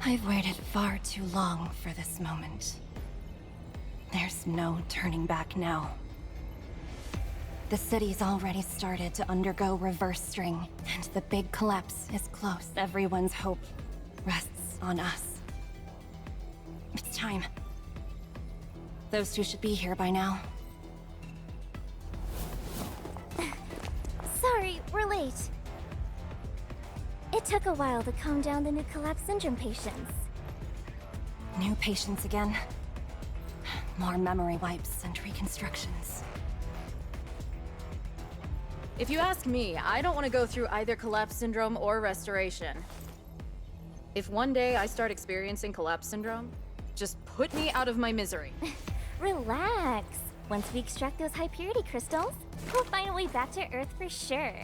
I've waited far too long for this moment. There's no turning back now. The city's already started to undergo reverse string, and the big collapse is close. Everyone's hope rests on us. It's time. Those two should be here by now. Sorry, we're late. It took a while to calm down the new collapse syndrome patients. New patients again. More memory wipes and reconstructions. If you ask me, I don't want to go through either collapse syndrome or restoration. If one day I start experiencing collapse syndrome, just put me out of my misery. Relax. Once we extract those high purity crystals, we'll find a way back to Earth for sure.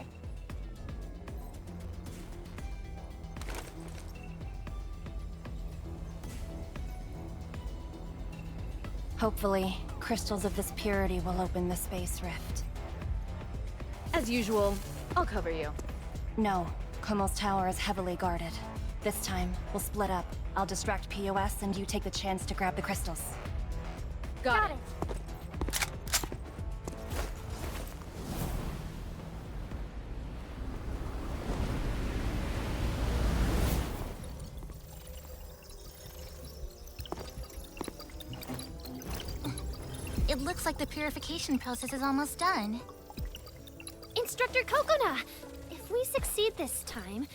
Hopefully, crystals of this purity will open the space rift. As usual, I'll cover you. No, Kummels Tower is heavily guarded. This time, we'll split up. I'll distract POS and you take the chance to grab the crystals. Got it. It looks like the purification process is almost done. Instructor Kokona! If we succeed this time,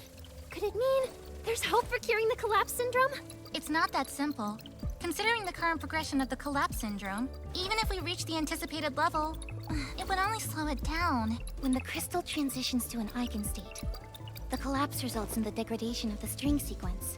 could it mean there's hope for curing the collapse syndrome? It's not that simple. Considering the current progression of the collapse syndrome, even if we reach the anticipated level, it would only slow it down. When the crystal transitions to an eigenstate, the collapse results in the degradation of the string sequence.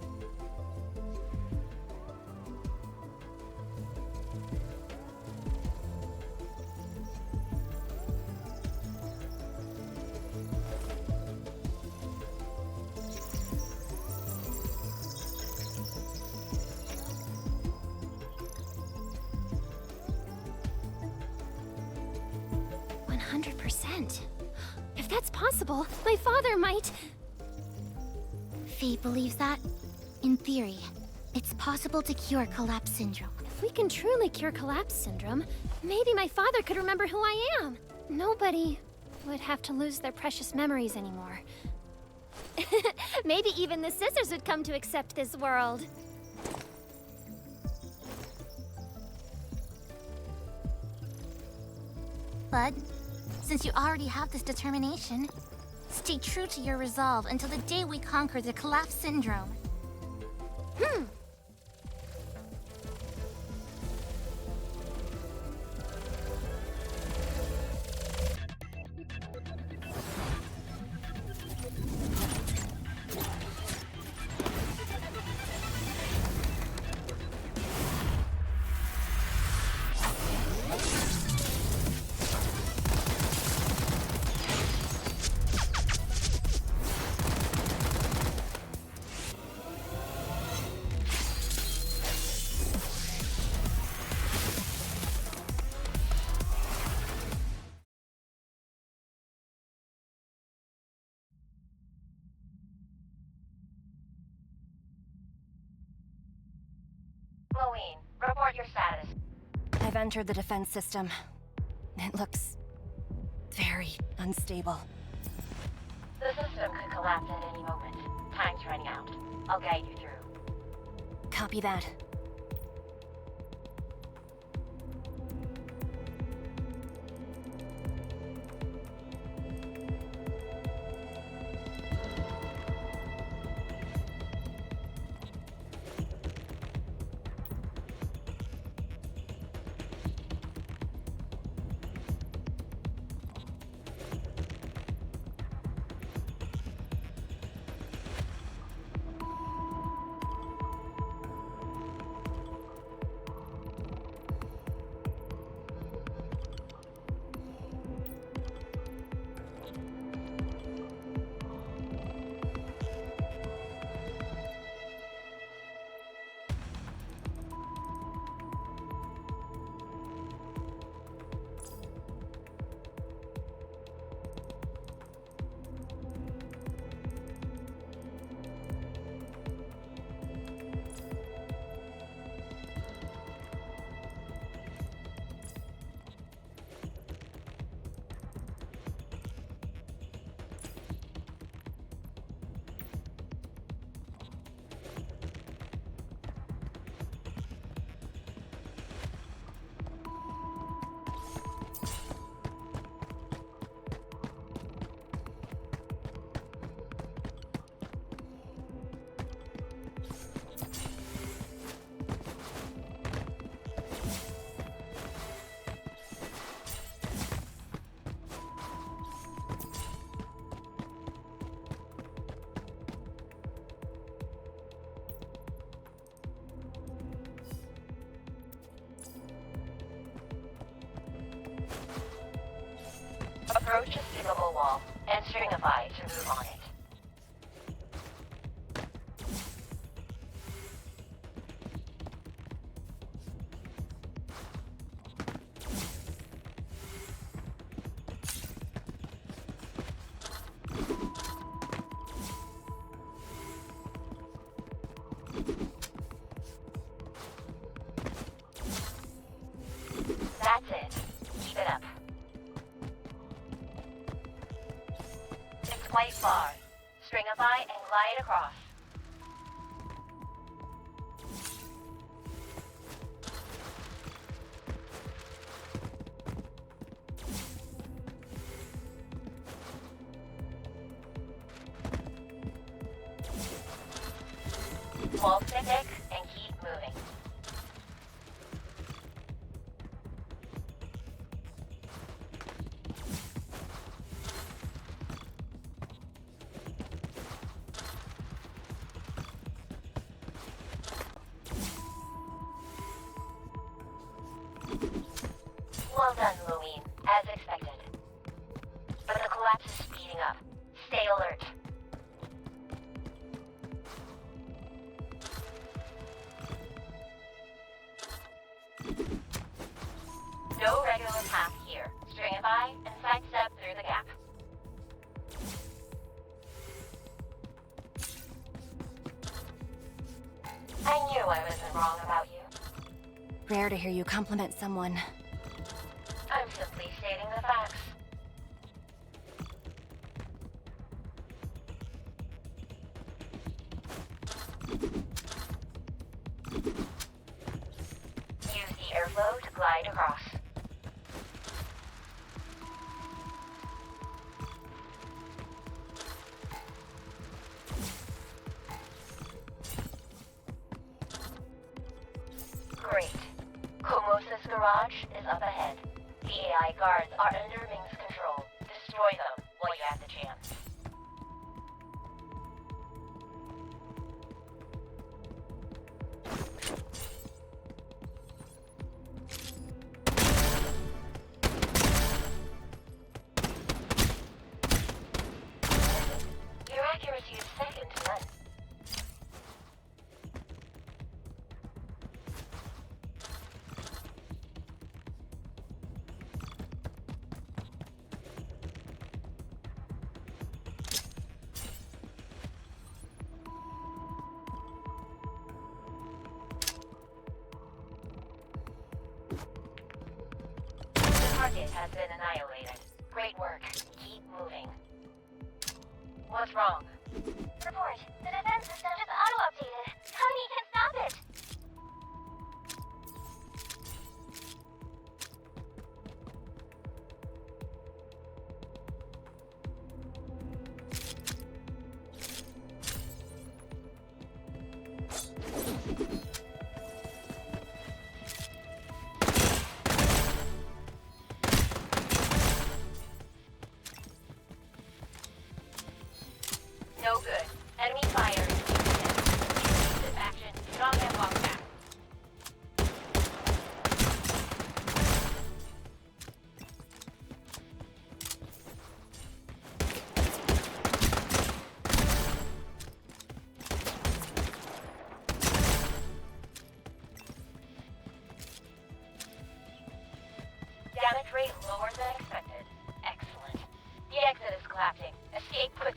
If that's possible, my father might... Fate believes that, in theory, it's possible to cure collapse syndrome. If we can truly cure collapse syndrome, maybe my father could remember who I am. Nobody would have to lose their precious memories anymore. Maybe even the Scissors would come to accept this world. Bud, since you already have this determination, stay true to your resolve until the day we conquer the collapse syndrome. Chloe, report your status. I've entered the defense system. It looks... very unstable. The system could collapse at any moment. Time's running out. I'll guide you through. Copy that. Approach a skippable wall and stringify to move on it. That's it. Keep it up. It's quite far. Stringify and glide across. Wall stick and keep moving. Well done, Louine, as expected. But the collapse is speeding up. Stay alert. No regular path here. Stringify and sidestep through the gap. I knew I wasn't wrong about you. Rare to hear you compliment someone. I'm simply stating the facts. Use the airflow to glide across. Great. Komosa's garage is up ahead. The AI guards are under Ming's control. Destroy them while you have the chance. Your accuracy is second to none. The target has been annihilated. Great work. Keep moving. What's wrong? Report. The defense system just auto-updated. Tony can stop it. No good. Enemy fire is defensive action. Drop and walk back. Damage rate lower than expected. Excellent. The exit is collapsing. Escape quick.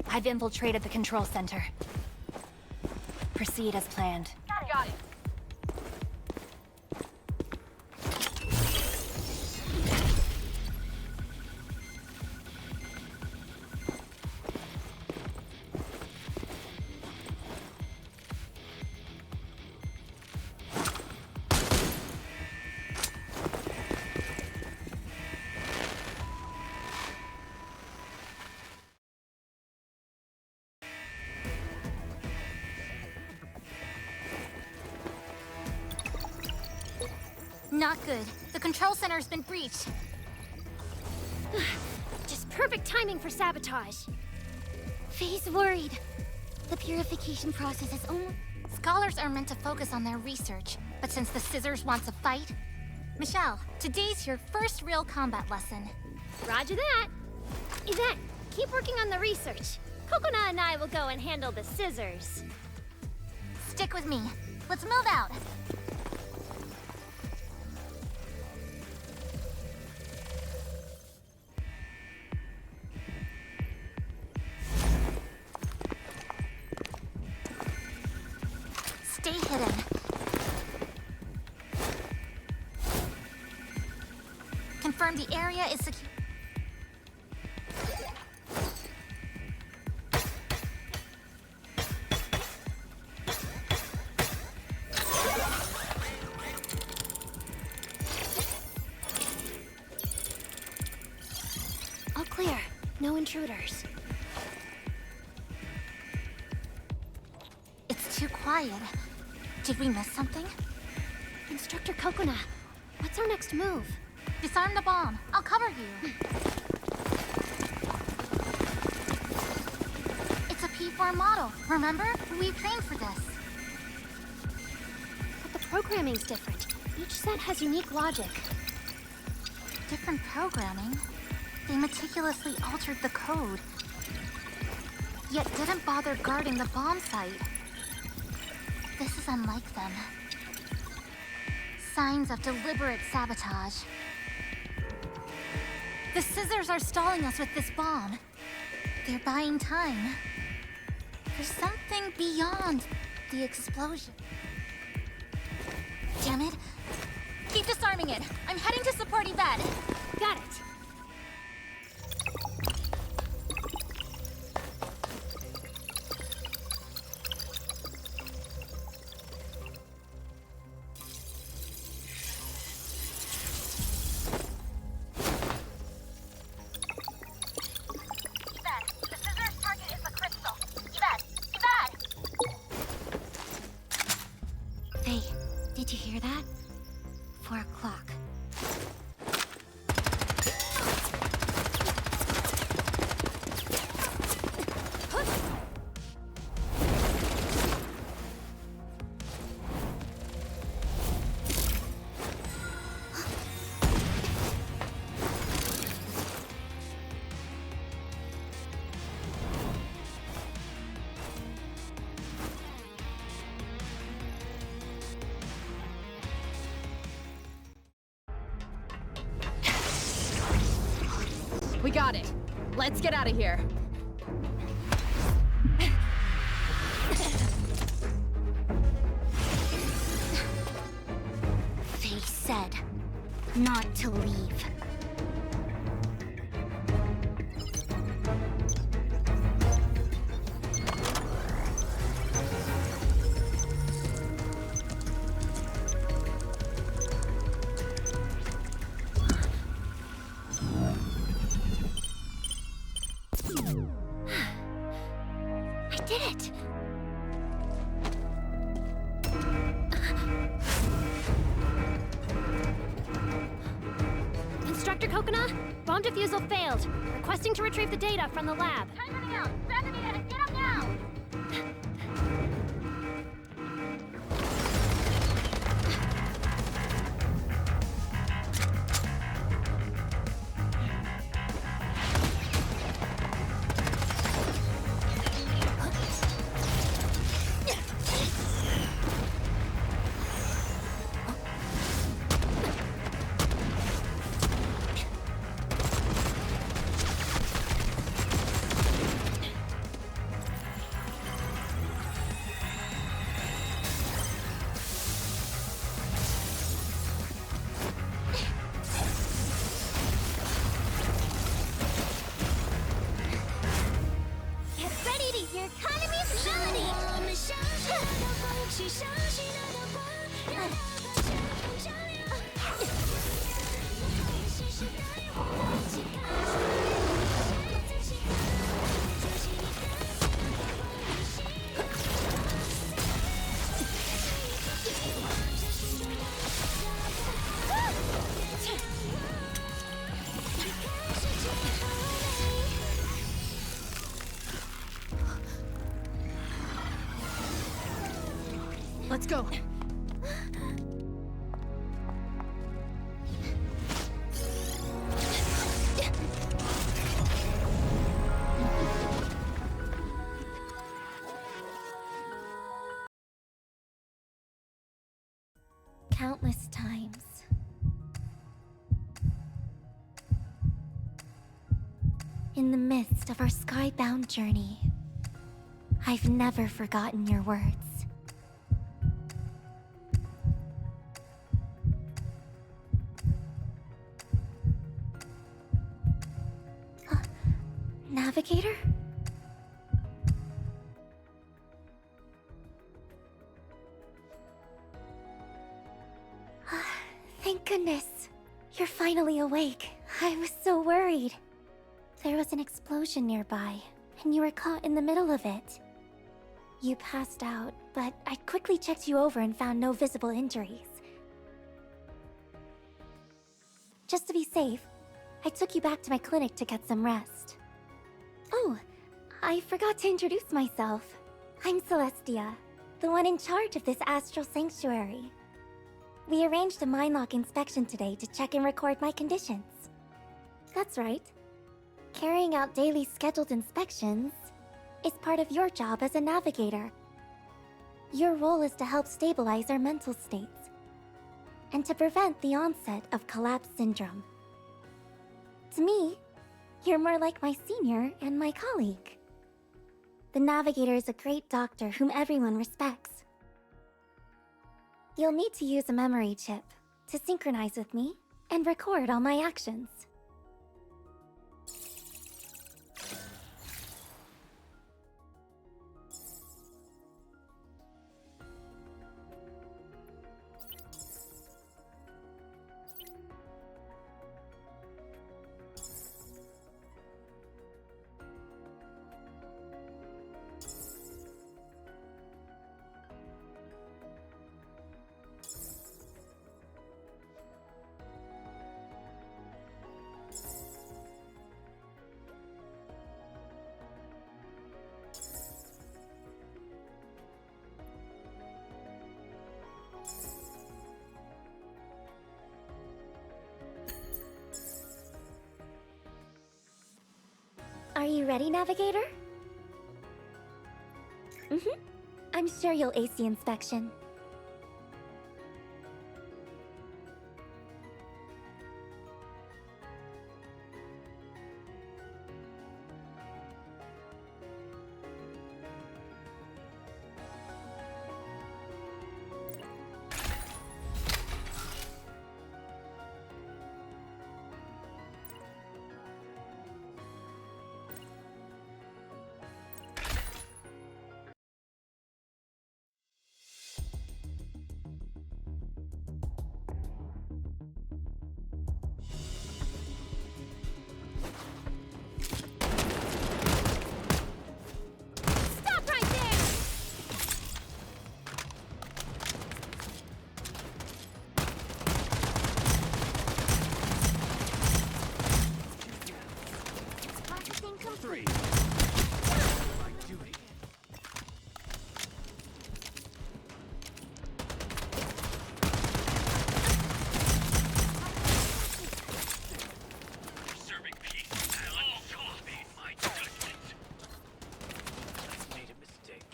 I've infiltrated the control center. Proceed as planned. Got it. Not good. The control center's been breached. Just perfect timing for sabotage. Faye's worried. The purification process is Scholars are meant to focus on their research, but since the Scissors wants a fight... Michelle, today's your first real combat lesson. Roger that. Yvette, keep working on the research. Coconut and I will go and handle the scissors. Stick with me. Let's move out. Stay hidden. Confirm the area is secure. All clear. No intruders. It's too quiet. Did we miss something? Instructor Coconut, what's our next move? Disarm the bomb. I'll cover you. It's a P4 model, remember? We trained for this. But the programming's different. Each set has unique logic. Different programming? They meticulously altered the code, yet didn't bother guarding the bomb site. This is unlike them. Signs of deliberate sabotage. The Scissors are stalling us with this bomb. They're buying time. There's something beyond the explosion. Damn it. Keep disarming it. I'm heading to support Yvette. Got it. Yvette, the Scissors' target is the crystal. Yvette! Yvette! Hey, did you hear that? 4 o'clock. We got it. Let's get out of here. They said not to leave. I did it! Instructor Coconut, bomb defusal failed. Requesting to retrieve the data from the lab. Time's running out. Grab the data. Get up now. Let's go. Countless times. In the midst of our skybound journey, I've never forgotten your words. Navigator? Thank goodness. You're finally awake. I was so worried. There was an explosion nearby, and you were caught in the middle of it. You passed out, but I quickly checked you over and found no visible injuries. Just to be safe, I took you back to my clinic to get some rest. Oh, I forgot to introduce myself. I'm Celestia, the one in charge of this astral sanctuary. We arranged a Mindlock inspection today to check and record my conditions. That's right. Carrying out daily scheduled inspections is part of your job as a navigator. Your role is to help stabilize our mental states and to prevent the onset of collapse syndrome. To me, you're more like my senior and my colleague. The navigator is a great doctor whom everyone respects. You'll need to use a memory chip to synchronize with me and record all my actions. Are you ready, Navigator? I'm sure you'll ace the inspection. Stop right there! Processing complete. My duty. Serving peace at all costs. Made my judgment. I made a mistake.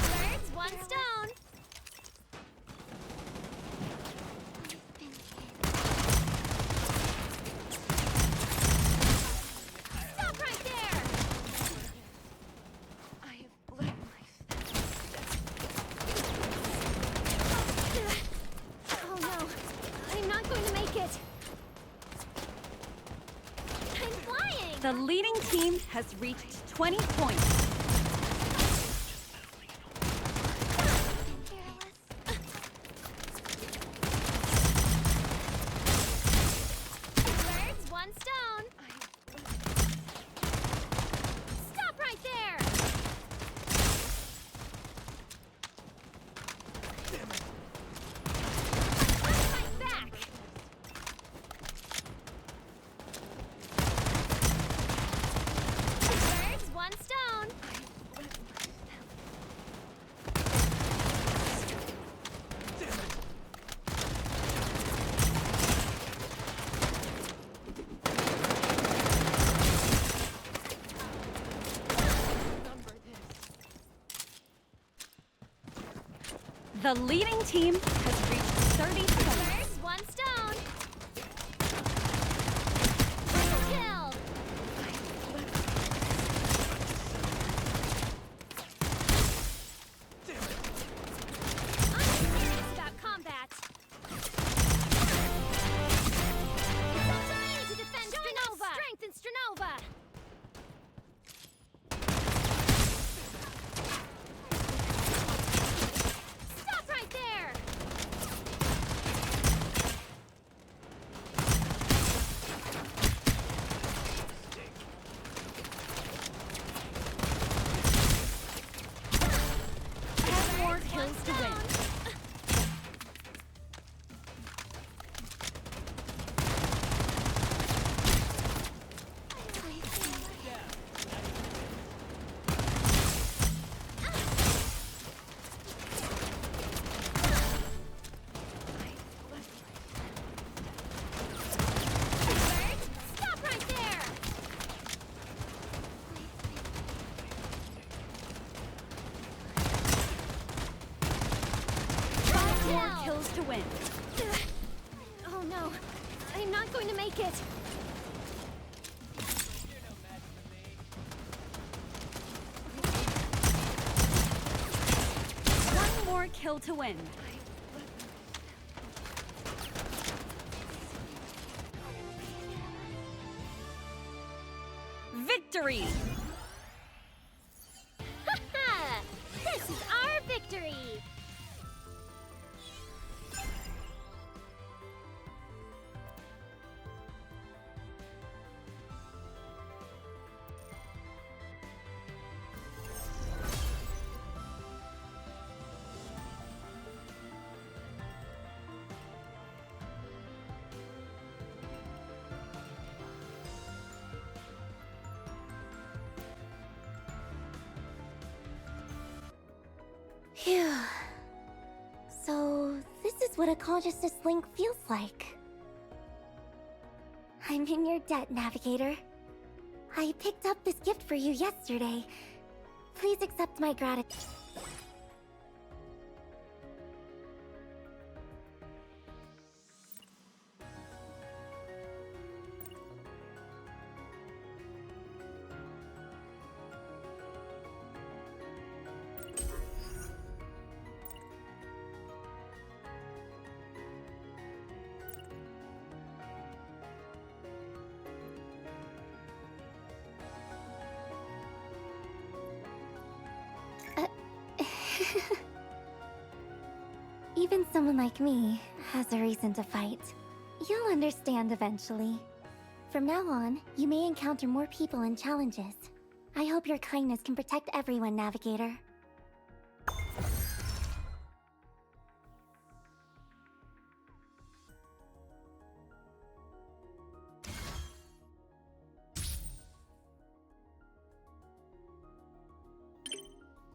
Birds, one stone. Stop right there! I have let my... Oh no, I'm not going to make it. I'm flying! The leading team has reached 20 points. Birds, one stone. Stop right there! Fight back! The leading team has reached 30 seconds. First, one stone. Triple kill. I'm serious about combat. It's up to me to defend Stranova. Strength in Stranova. Stop right there. Ten more kills to win. Stop right there. Five more kills to win. Oh no, I'm not going to make it. One more kill to win. Victory! Ha! This is our victory. Phew. So, this is what a consciousness link feels like. I'm in your debt, Navigator. I picked up this gift for you yesterday. Please accept my gratitude. Even someone like me has a reason to fight. You'll understand eventually. From now on, you may encounter more people and challenges. I hope your kindness can protect everyone, Navigator.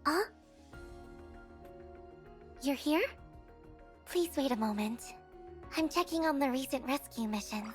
Huh? You're here? Please wait a moment. I'm checking on the recent rescue missions.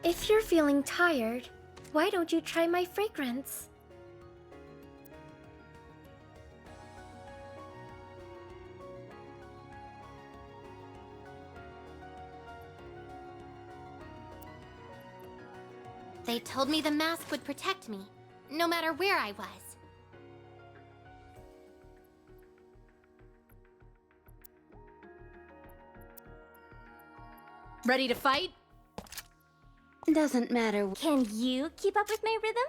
If you're feeling tired, why don't you try my fragrance? They told me the mask would protect me, no matter where I was. Ready to fight? Doesn't matter. Can you keep up with my rhythm?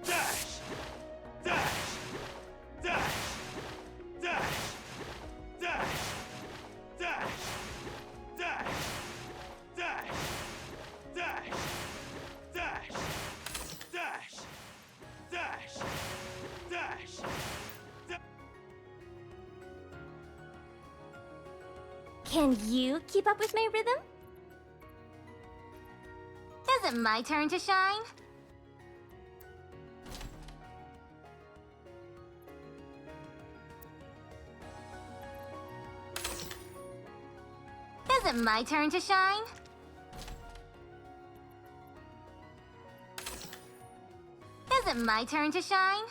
Dash! Dash! Dash! Dash! Dash! Dash! Dash! Dash! Dash! Dash! Dash! Dash! Dash! Can you keep up with my rhythm? Is it my turn to shine? Is it my turn to shine? Is it my turn to shine?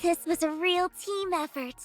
This was a real team effort.